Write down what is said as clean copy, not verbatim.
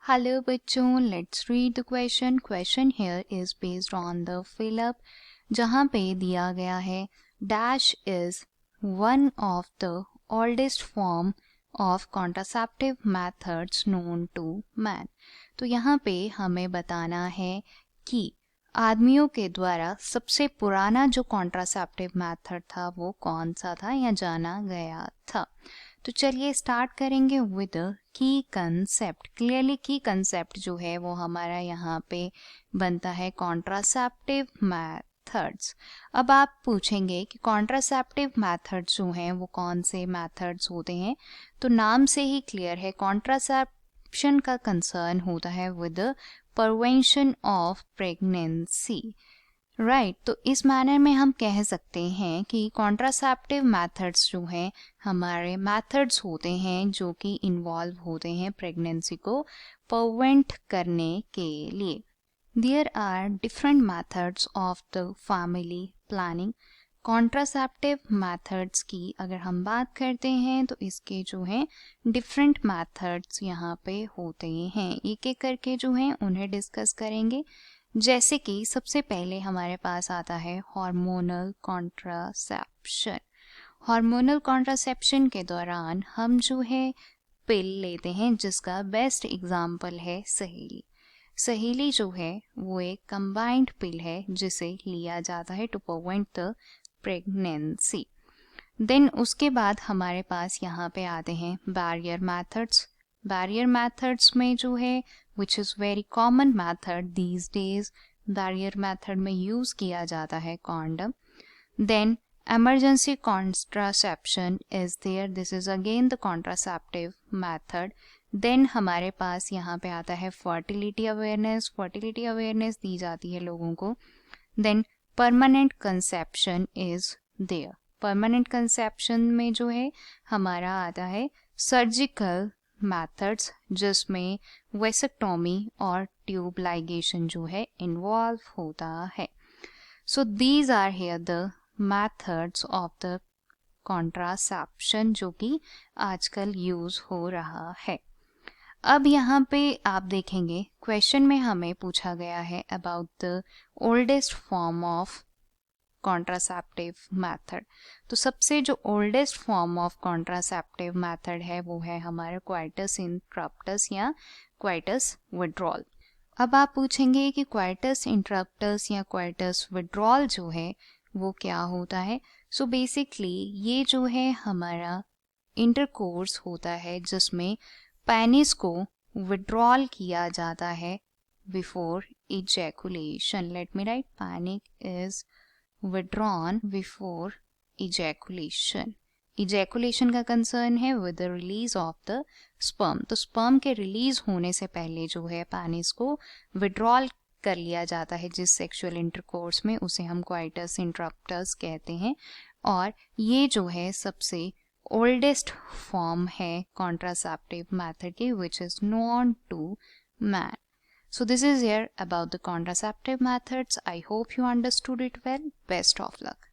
Hello बच्चों, let's read the question. Question here is based on the fill up जहाँ पे दिया गया है dash is one of the oldest form of contraceptive methods known to man. तो यहाँ पे हमें बताना है कि आदमियों के द्वारा सबसे पुराना जो कॉन्ट्रासेप्टिव मेथड था वो कौन सा था या जाना गया था. तो चलिए स्टार्ट करेंगे विद की कंसेप्ट. क्लियरली की कंसेप्ट जो है वो हमारा यहाँ पे बनता है कॉन्ट्रासेप्टिव मेथड्स. अब आप पूछेंगे कि कॉन्ट्रासेप्टिव मेथड्स जो हैं वो कौन से मेथड्स होते हैं. तो नाम से ही क्लियर है, कॉन्ट्रासेप्शन का कंसर्न होता है with prevention of pregnancy. Right, तो इस मैनर में हम कह सकते हैं कि कॉन्ट्रासेप्टिव मेथड्स जो हैं हमारे मेथड्स होते हैं जो कि इन्वॉल्व होते हैं प्रेगनेंसी को प्रिवेंट करने के लिए. There are different methods of the family planning. Contraceptive methods की अगर हम बात करते हैं तो इसके जो हैं डिफरेंट मेथड्स यहाँ पे होते हैं. एक एक करके जो हैं उन्हें डिस्कस करेंगे. जैसे कि सबसे पहले हमारे पास आता है हार्मोनल कॉन्ट्रासेप्शन. हार्मोनल कॉन्ट्रासेप्शन के दौरान हम जो है पिल लेते हैं जिसका बेस्ट एग्जाम्पल है सहेली. सहेली जो है वो एक कंबाइंड पिल है जिसे लिया जाता है to prevent the pregnancy. Then उसके बाद हमारे पास यहाँ पे आते हैं बैरियर मेथड्स. बैरियर मेथड्स में जो है which is very common method these days, barrier method में यूज किया जाता है condom. Then emergency contraception is there, this is again the contraceptive method. Then हमारे पास यहाँ पे आता है फर्टिलिटी अवेयरनेस. फर्टिलिटी अवेयरनेस दी जाती है लोगों को. Then permanent conception is there. Permanent conception में जो है हमारा आता है सर्जिकल मेथड्स जिसमें वेसेक्टोमी और ट्यूब लाइगेशन जो है इन्वॉल्व होता है. So these are here the methods of the contraception जो कि आजकल यूज हो रहा है. अब यहाँ पे आप देखेंगे क्वेश्चन में हमें पूछा गया है about the oldest form of contraceptive method. तो सबसे जो oldest form of contraceptive method है वो है हमारा क्वाइटस इंटरप्टस या क्वाइटस विड्रॉल. अब आप पूछेंगे कि क्वाइटस इंटरप्टस या क्वाइटस विड्रॉल जो है वो क्या होता है. सो बेसिकली ये जो है हमारा इंटरकोर्स होता है जिसमें पेनिस को विड्रॉल किया जाता है before ejaculation. Let me right, penis is withdrawn before ejaculation. ejaculation का कंसर्न है with the release of the sperm. तो sperm के रिलीज होने से पहले जो है पेनिस को विड्रॉल कर लिया जाता है जिस सेक्सुअल इंटरकोर्स में, उसे हम क्वाइटस इंटरप्टस कहते हैं. और ये जो है सबसे ओल्डेस्ट फॉर्म है कॉन्ट्रासेप्टिव मेथड की which is known to man. So this is here about the contraceptive methods. I hope you understood it well. Best of luck.